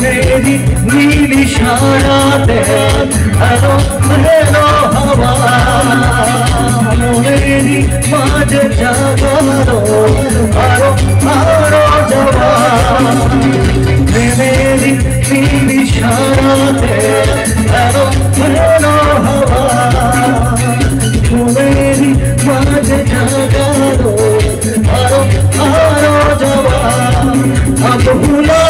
मेरी नीली शाराते हरो हेलो हवा मेरी माज जागरो हरो हरो जवा मेरी नीली शाराते हरो हेलो हवा मेरी माज जागरो हरो हरो जवा अब भूला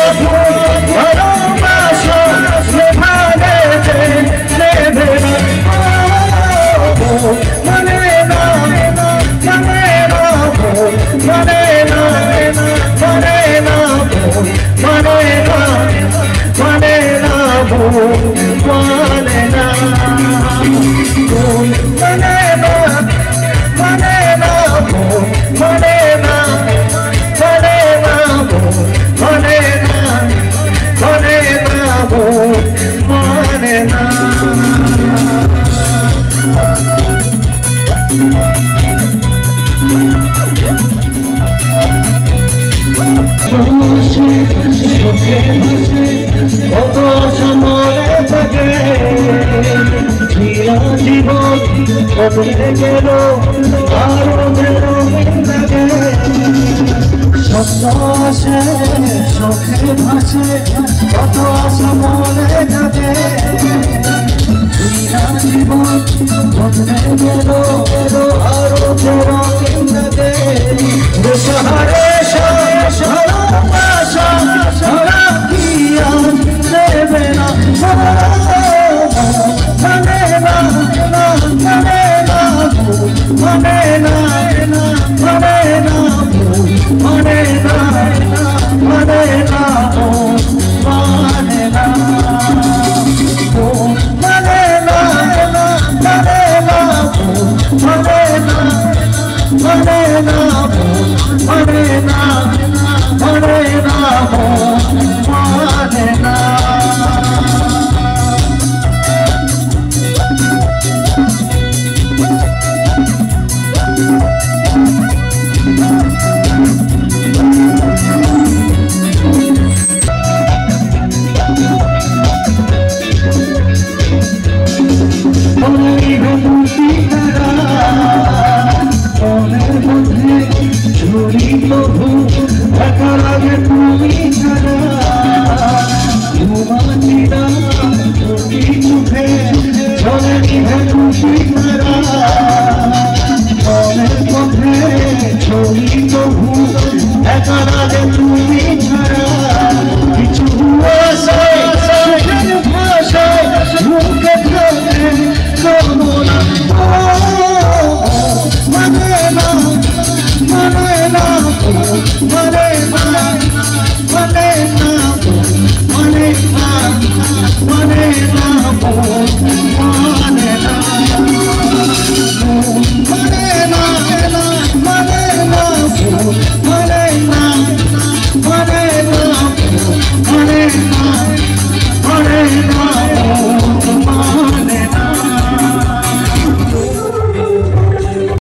জীবন বদলে গেল আরো যেন লাগে স্বপ্ন আসে চোখে ভাসে কত আশা মনে থাকে জীবন বদলে গেল আরো যেন লাগে দেশহারে ভালোবাসা সারা কি আর দেবে না Money,